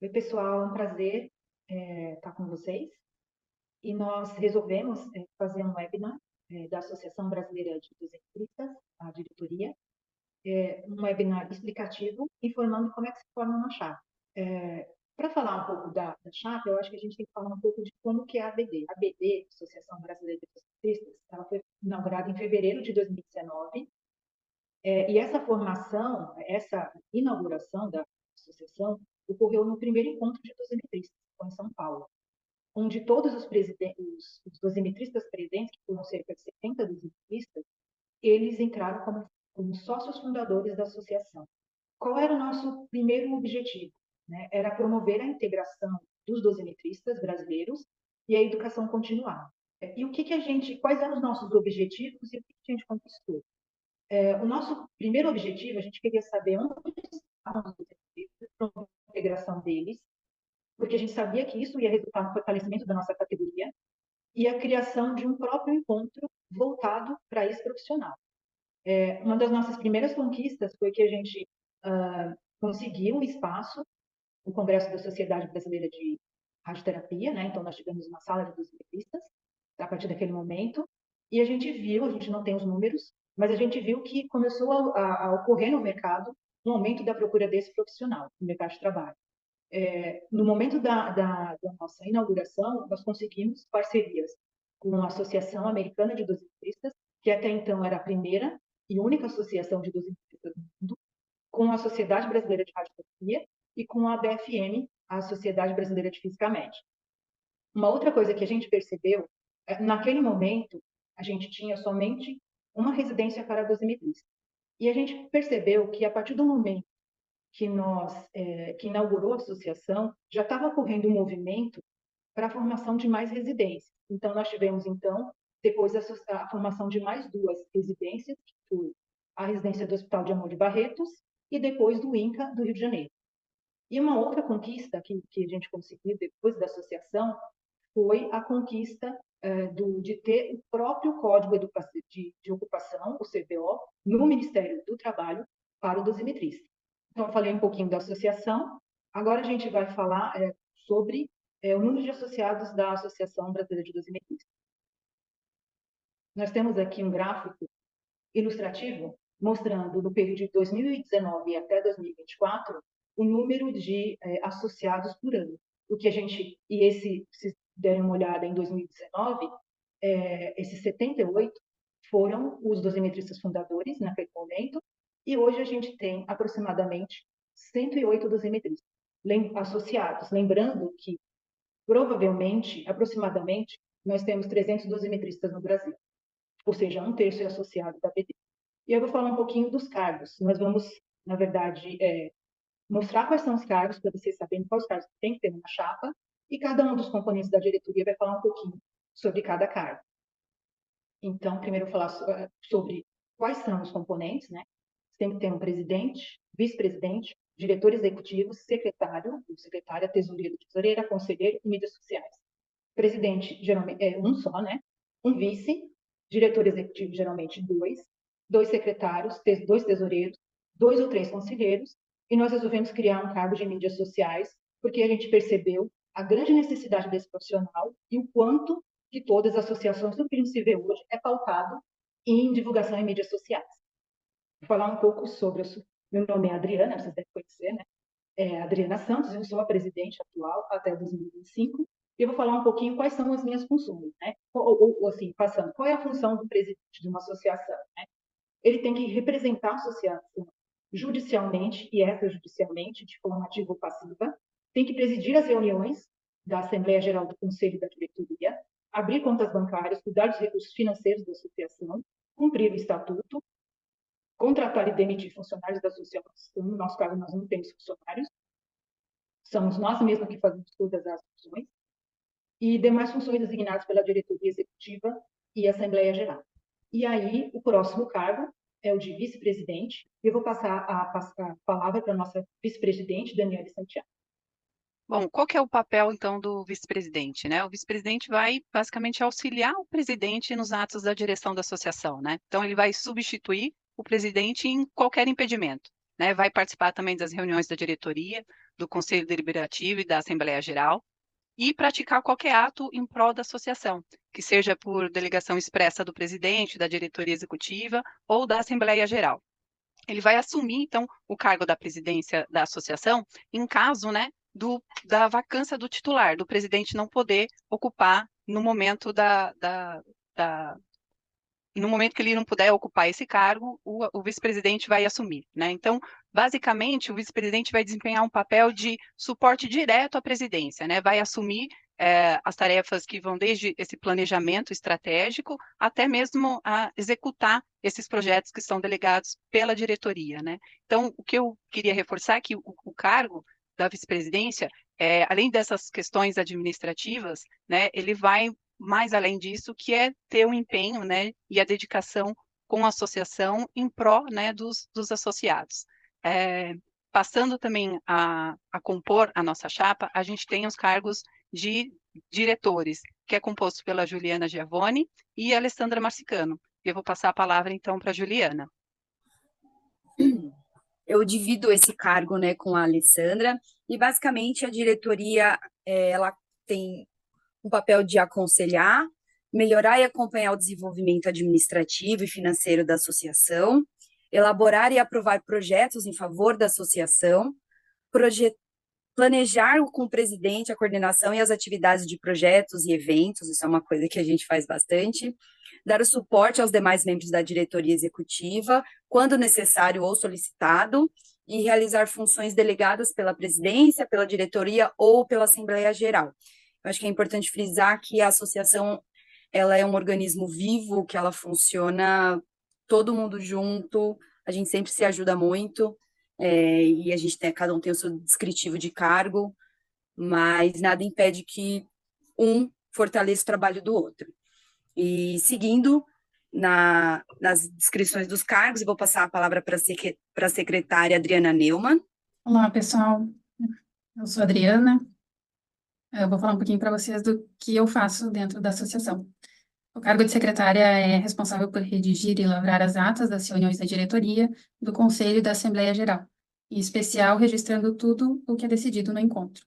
Oi, pessoal, é um prazer estar com vocês. E nós resolvemos fazer um webinar da Associação Brasileira de Dosimetristas, a diretoria, um webinar explicativo, informando como é que se forma uma chapa. Para falar um pouco da chapa, eu acho que a gente tem que falar um pouco de como que é a ABD. A ABD, Associação Brasileira de Dosimetristas, ela foi inaugurada em fevereiro de 2019, e essa formação, essa inauguração da associação, ocorreu no primeiro encontro de dosimetristas, em São Paulo, onde todos os dosimetristas presentes, que foram cerca de 70 dosimetristas, eles entraram como sócios fundadores da associação. Qual era o nosso primeiro objetivo? Né? Era promover a integração dos dosimetristas brasileiros e a educação continuada. E quais eram os nossos objetivos e o que a gente conquistou? O nosso primeiro objetivo, a gente queria saber onde estavam os dosimetristas, a integração deles, porque a gente sabia que isso ia resultar no fortalecimento da nossa categoria e a criação de um próprio encontro voltado para esse profissional. Uma das nossas primeiras conquistas foi que a gente conseguiu um espaço no Congresso da Sociedade Brasileira de Radioterapia, né? Então nós tivemos uma sala de dosimetristas a partir daquele momento, e a gente não tem os números, mas a gente viu que começou a ocorrer no mercado um aumento da procura desse profissional no mercado de trabalho. No momento da nossa inauguração, nós conseguimos parcerias com a Associação Americana de Dosimetristas, que até então era a primeira e única associação de dosimetristas do mundo, com a Sociedade Brasileira de Radioterapia e com a BFM, a Sociedade Brasileira de Física Médica. Uma outra coisa que a gente percebeu, naquele momento, a gente tinha somente uma residência para dosimetristas. E a gente percebeu que, a partir do momento que inaugurou a associação, já estava ocorrendo um movimento para a formação de mais residências. Então, nós tivemos, depois a formação de mais duas residências, que foi a residência do Hospital de Amor de Barretos e depois do INCA do Rio de Janeiro. E uma outra conquista que a gente conseguiu depois da associação foi a conquista de ter o próprio Código de Ocupação, o CBO, no Ministério do Trabalho para o dosimetrista. Então, eu falei um pouquinho da associação, agora a gente vai falar sobre o número de associados da Associação Brasileira de Dosimetristas. Nós temos aqui um gráfico ilustrativo mostrando, no período de 2019 até 2024, o número de associados por ano. Se derem uma olhada em 2019, esses 78 foram os dosimetristas fundadores naquele momento, e hoje a gente tem aproximadamente 108 dosimetristas associados. Lembrando que, provavelmente, aproximadamente, nós temos 300 dosimetristas no Brasil, ou seja, um terço é associado da BD. E eu vou falar um pouquinho dos cargos. Nós vamos, na verdade, mostrar quais são os cargos, para vocês saberem quais cargos tem que ter numa chapa, e cada um dos componentes da diretoria vai falar um pouquinho sobre cada cargo. Então, primeiro eu vou falar sobre quais são os componentes, né? Tem que ter um presidente, vice-presidente, diretor executivo, secretário, secretária, tesoureiro, tesoureira, conselheiro e mídias sociais. Presidente, geralmente, é um só, né? Um vice, diretor executivo, geralmente dois secretários, dois tesoureiros, 2 ou 3 conselheiros, e nós resolvemos criar um cargo de mídias sociais, porque a gente percebeu a grande necessidade desse profissional e o quanto que todas as associações, tudo que a gente se vê hoje, é pautado em divulgação em mídias sociais. Vou falar um pouco sobre meu nome é Adriana, vocês devem conhecer, né? Adriana Santos, eu sou a presidente atual até 2025, e eu vou falar um pouquinho quais são as minhas funções, né? Ou assim, passando, qual é a função do presidente de uma associação, né? Ele tem que representar a associação judicialmente e extrajudicialmente, de forma ativa ou passiva, tem que presidir as reuniões da Assembleia Geral do Conselho e da Diretoria, abrir contas bancárias, cuidar dos recursos financeiros da associação, cumprir o estatuto, contratar e demitir funcionários da associação. No nosso caso, nós não temos funcionários, somos nós mesmos que fazemos todas as funções, e demais funções designadas pela diretoria executiva e Assembleia Geral. E aí, o próximo cargo é o de vice-presidente, e eu vou passar a palavra para a nossa vice-presidente, Daniele Santiago. Bom, qual que é o papel, então, do vice-presidente, né? O vice-presidente vai, basicamente, auxiliar o presidente nos atos da direção da associação, né? Então, ele vai substituir o presidente em qualquer impedimento. né? Vai participar também das reuniões da diretoria, do Conselho Deliberativo e da Assembleia Geral, e praticar qualquer ato em prol da associação, que seja por delegação expressa do presidente, da diretoria executiva ou da Assembleia Geral. Ele vai assumir, então, o cargo da presidência da associação em caso, né, da vacância do titular, do presidente não poder ocupar no momento da no momento que ele não puder ocupar esse cargo, o vice-presidente vai assumir, né? Então, basicamente, o vice-presidente vai desempenhar um papel de suporte direto à presidência, né? Vai assumir as tarefas que vão desde esse planejamento estratégico até mesmo a executar esses projetos que são delegados pela diretoria, né? Então, o que eu queria reforçar é que o cargo da vice-presidência, além dessas questões administrativas, né, ele vai mais além disso, que é ter o empenho, né, e a dedicação com a associação em pró, né, dos associados. É, passando também a compor a nossa chapa, a gente tem os cargos de diretores, que é composto pela Juliana Giavone e a Alessandra Marcicano. Eu vou passar a palavra, então, para a Juliana. Eu divido esse cargo, né, com a Alessandra, e basicamente a diretoria, ela tem um papel de aconselhar, melhorar e acompanhar o desenvolvimento administrativo e financeiro da associação, elaborar e aprovar projetos em favor da associação, planejar com o presidente a coordenação e as atividades de projetos e eventos, isso é uma coisa que a gente faz bastante, dar o suporte aos demais membros da diretoria executiva, quando necessário ou solicitado, e realizar funções delegadas pela presidência, pela diretoria ou pela Assembleia Geral. Eu acho que é importante frisar que a associação ela é um organismo vivo, que ela funciona todo mundo junto, a gente sempre se ajuda muito, e a gente tem, cada um tem o seu descritivo de cargo, mas nada impede que um fortaleça o trabalho do outro. E seguindo nas descrições dos cargos, eu vou passar a palavra para a secretária Adriana Neumann. Olá, pessoal. Eu sou a Adriana. Eu vou falar um pouquinho para vocês do que eu faço dentro da associação. O cargo de secretária é responsável por redigir e lavrar as atas das reuniões da diretoria, do Conselho e da Assembleia Geral, em especial registrando tudo o que é decidido no encontro.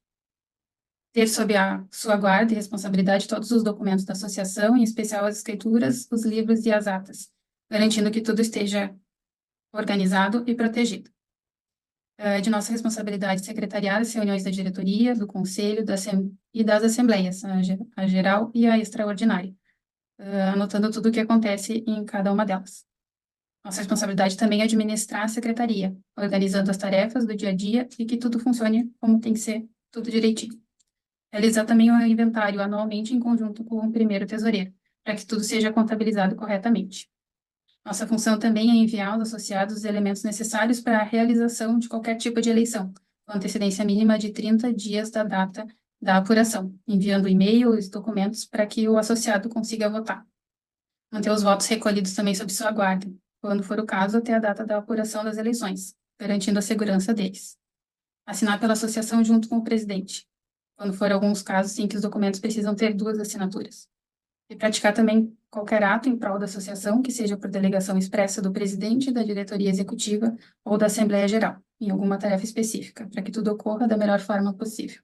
Ter sob a sua guarda e responsabilidade todos os documentos da associação, em especial as escrituras, os livros e as atas, garantindo que tudo esteja organizado e protegido. De nossa responsabilidade secretariar as reuniões da diretoria, do conselho e das assembleias, a geral e a extraordinária, anotando tudo o que acontece em cada uma delas. Nossa responsabilidade também é administrar a secretaria, organizando as tarefas do dia a dia e que tudo funcione como tem que ser, tudo direitinho. Realizar também o inventário anualmente em conjunto com o primeiro tesoureiro, para que tudo seja contabilizado corretamente. Nossa função também é enviar aos associados os elementos necessários para a realização de qualquer tipo de eleição, com antecedência mínima de 30 dias da data da apuração, enviando e-mail e documentos para que o associado consiga votar. Manter os votos recolhidos também sob sua guarda, quando for o caso, até a data da apuração das eleições, garantindo a segurança deles. Assinar pela associação junto com o presidente, quando for alguns casos em que os documentos precisam ter 2 assinaturas. E praticar também qualquer ato em prol da associação, que seja por delegação expressa do presidente, da diretoria executiva ou da Assembleia Geral, em alguma tarefa específica, para que tudo ocorra da melhor forma possível.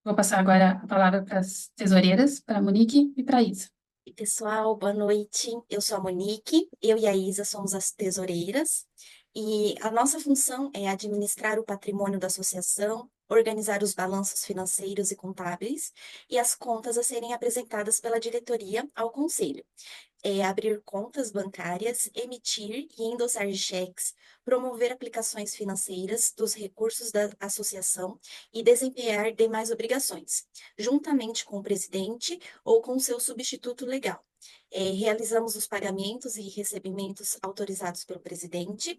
Vou passar agora a palavra para as tesoureiras, para a Monique e para a Isa. Oi, pessoal, boa noite. Eu sou a Monique, eu e a Isa somos as tesoureiras, e a nossa função é administrar o patrimônio da associação, organizar os balanços financeiros e contábeis e as contas a serem apresentadas pela diretoria ao conselho. Abrir contas bancárias, emitir e endossar cheques, promover aplicações financeiras dos recursos da associação e desempenhar demais obrigações, juntamente com o presidente ou com seu substituto legal. Realizamos os pagamentos e recebimentos autorizados pelo presidente,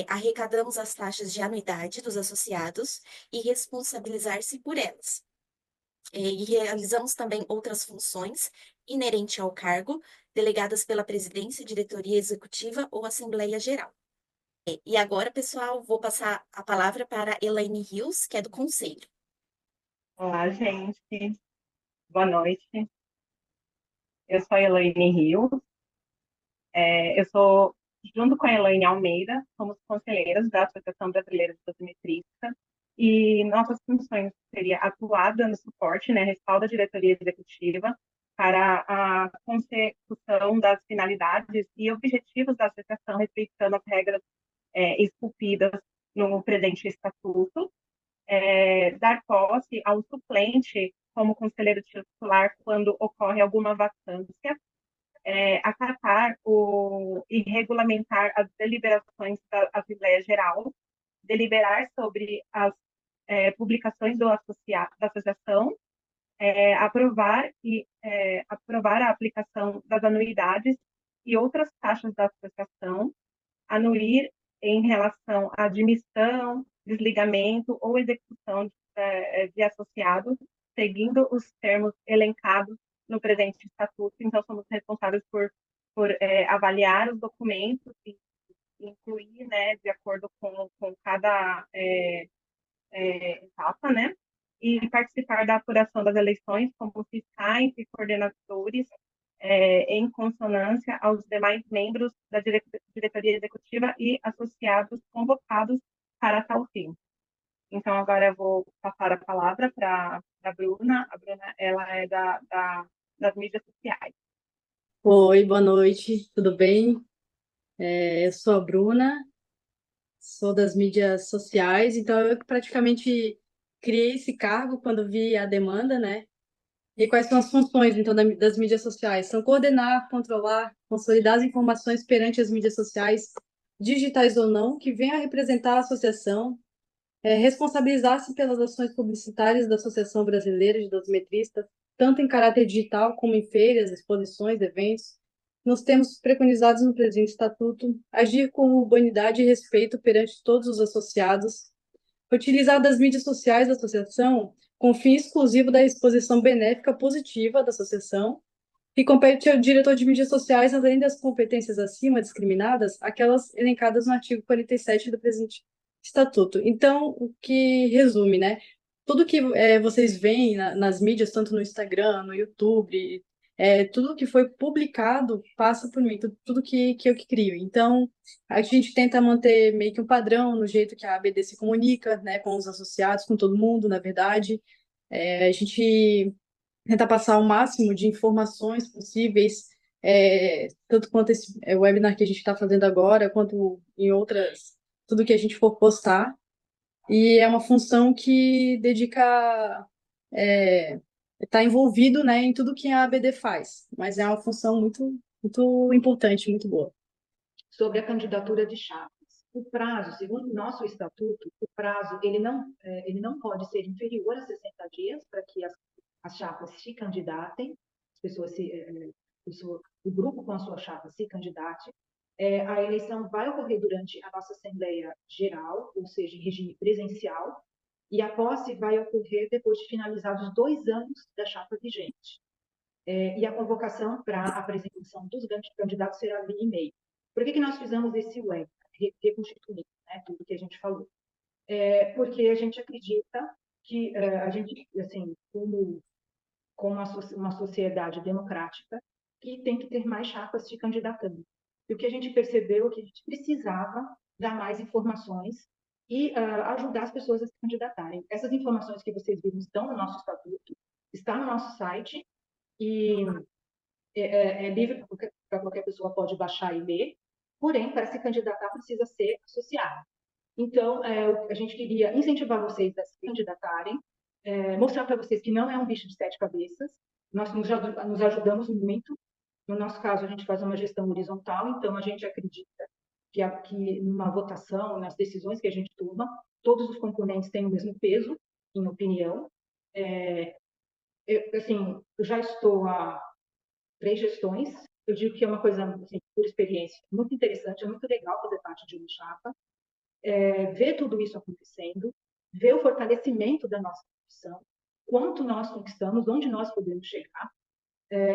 arrecadamos as taxas de anuidade dos associados e responsabilizar-se por elas. E realizamos também outras funções inerentes ao cargo, delegadas pela presidência, diretoria executiva ou assembleia geral. E agora, pessoal, vou passar a palavra para Elaine Rios, que é do conselho. Olá, gente. Boa noite. Eu sou a Elaine Rios. Eu sou junto com a Elaine Almeida, somos conselheiras da Associação Brasileira de Dosimetria, e nossas funções seria atuar dando suporte, né, respaldo à diretoria executiva para a consecução das finalidades e objetivos da associação, respeitando as regras esculpidas no presente estatuto, dar posse ao suplente como conselheiro titular quando ocorre alguma vacância, acatar e regulamentar as deliberações da Assembleia Geral, deliberar sobre as publicações da associação, aprovar a aplicação das anuidades e outras taxas da associação, anuir em relação à admissão, desligamento ou execução de associados, seguindo os termos elencados no presente estatuto. Então, somos responsáveis por avaliar os documentos e incluir, né, de acordo com cada etapa, né, e participar da apuração das eleições como fiscais e coordenadores em consonância aos demais membros da diretoria executiva e associados convocados para tal fim. Então, agora eu vou passar a palavra para a Bruna. A Bruna, ela é das mídias sociais. Oi, boa noite, tudo bem? Eu sou a Bruna, sou das mídias sociais, então eu praticamente criei esse cargo quando vi a demanda, né? E quais são as funções, então, das mídias sociais? São coordenar, controlar, consolidar as informações perante as mídias sociais, digitais ou não, que venham a representar a associação, responsabilizar-se pelas ações publicitárias da Associação Brasileira de Dosimetristas, tanto em caráter digital como em feiras, exposições, eventos, nos termos preconizados no presente estatuto, agir com urbanidade e respeito perante todos os associados, utilizar das mídias sociais da associação com fim exclusivo da exposição benéfica positiva da associação, e compete ao diretor de mídias sociais, além das competências acima discriminadas, aquelas elencadas no artigo 47 do presente estatuto. Então, o que resume, né? Tudo que vocês veem nas mídias, tanto no Instagram, no YouTube, tudo que foi publicado passa por mim, tudo que eu que crio. Então, a gente tenta manter meio que um padrão no jeito que a ABD se comunica, né, com os associados, com todo mundo, na verdade. A gente tenta passar o máximo de informações possíveis, tanto quanto esse webinar que a gente está fazendo agora, quanto em outras, tudo que a gente for postar. E é uma função que dedica, está envolvido, né, em tudo que a ABD faz, mas é uma função muito, muito importante, muito boa. Sobre a candidatura de chapas. O prazo, segundo o nosso estatuto, o prazo ele não pode ser inferior a 60 dias para que as chapas se candidatem, as pessoas o grupo com a sua chapa se candidate. A eleição vai ocorrer durante a nossa Assembleia Geral, ou seja, em regime presencial, e a posse vai ocorrer depois de finalizados 2 anos da chapa vigente. E a convocação para a apresentação dos candidatos será via e-mail. Por que nós fizemos esse web, reconstituindo, né, tudo que a gente falou? Porque a gente acredita que a gente, assim, como uma sociedade democrática, que tem que ter mais chapas se candidatando. E o que a gente percebeu é que a gente precisava dar mais informações e ajudar as pessoas a se candidatarem. Essas informações que vocês viram estão no nosso estatuto, está no nosso site, e é livre para qualquer pessoa, pode baixar e ler, porém, para se candidatar, precisa ser associado. Então, a gente queria incentivar vocês a se candidatarem, mostrar para vocês que não é um bicho de 7 cabeças, nós nos ajudamos muito. No nosso caso, a gente faz uma gestão horizontal, então a gente acredita que numa votação, nas decisões que a gente toma, todos os componentes têm o mesmo peso, em opinião. Eu já estou há 3 gestões, eu digo que é uma coisa, assim, por experiência, muito interessante, é muito legal fazer parte de uma chapa, ver tudo isso acontecendo, ver o fortalecimento da nossa instituição, quanto nós conquistamos, onde nós podemos chegar.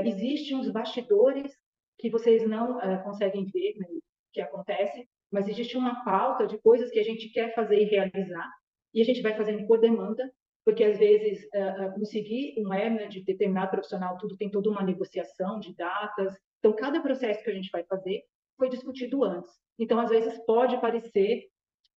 Existem uns bastidores que vocês não conseguem ver, né, que acontece, mas existe uma pauta de coisas que a gente quer fazer e realizar, e a gente vai fazendo por demanda, porque às vezes conseguir um webinar de determinado profissional, tudo tem toda uma negociação de datas. Então, cada processo que a gente vai fazer, foi discutido antes. Então, às vezes, pode parecer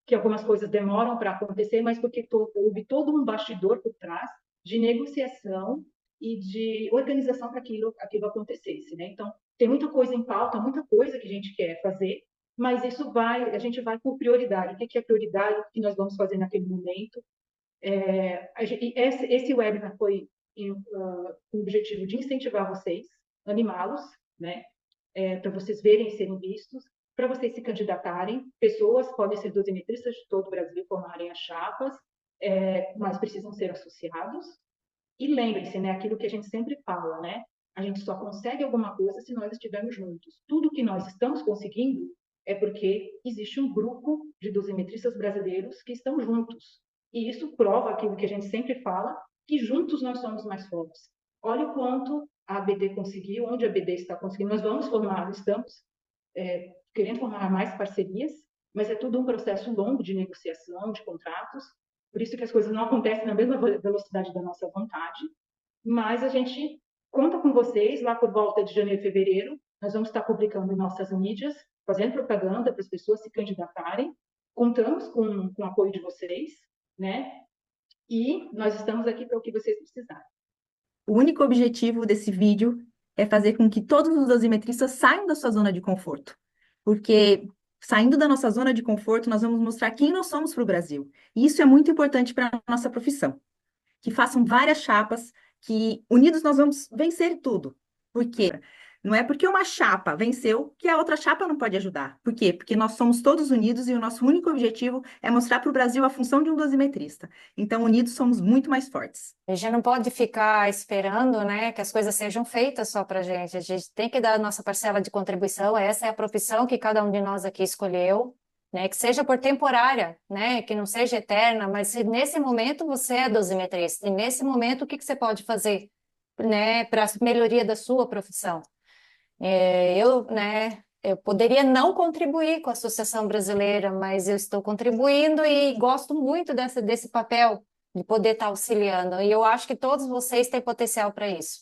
que algumas coisas demoram para acontecer, mas porque houve todo um bastidor por trás de negociação e de organização para aquilo acontecesse, né? Então, tem muita coisa em pauta, muita coisa que a gente quer fazer, mas a gente vai por prioridade. O que é prioridade? O que nós vamos fazer naquele momento? Esse webinar foi com o objetivo de incentivar vocês, animá-los, né? Para vocês verem e serem vistos, para vocês se candidatarem. Pessoas podem ser dosimetristas de todo o Brasil, formarem as chapas, mas precisam ser associados. E lembrem-se, né, aquilo que a gente sempre fala, né? A gente só consegue alguma coisa se nós estivermos juntos. Tudo que nós estamos conseguindo é porque existe um grupo de dosimetristas brasileiros que estão juntos. E isso prova aquilo que a gente sempre fala, que juntos nós somos mais fortes. Olha o quanto a ABD conseguiu, onde a ABD está conseguindo. Nós vamos formar, estamos querendo formar mais parcerias, mas é tudo um processo longo de negociação, de contratos. Por isso que as coisas não acontecem na mesma velocidade da nossa vontade. Mas a gente conta com vocês lá por volta de janeiro e fevereiro. Nós vamos estar publicando em nossas mídias, fazendo propaganda para as pessoas se candidatarem. Contamos com o apoio de vocês, né? E nós estamos aqui para o que vocês precisarem. O único objetivo desse vídeo é fazer com que todos os dosimetristas saiam da sua zona de conforto. Porque saindo da nossa zona de conforto, nós vamos mostrar quem nós somos para o Brasil. E isso é muito importante para a nossa profissão. Que façam várias chapas, que unidos nós vamos vencer tudo. Por quê? Não é porque uma chapa venceu que a outra chapa não pode ajudar. Por quê? Porque nós somos todos unidos e o nosso único objetivo é mostrar para o Brasil a função de um dosimetrista. Então, unidos somos muito mais fortes. A gente não pode ficar esperando, né, que as coisas sejam feitas só para a gente tem que dar a nossa parcela de contribuição. Essa é a profissão que cada um de nós aqui escolheu, né, que seja por temporária, né, que não seja eterna, mas se nesse momento você é dosimetrista, e nesse momento o que você pode fazer, né, para a melhoria da sua profissão? Eu poderia não contribuir com a Associação Brasileira, mas eu estou contribuindo e gosto muito desse papel de poder estar auxiliando. E eu acho que todos vocês têm potencial para isso.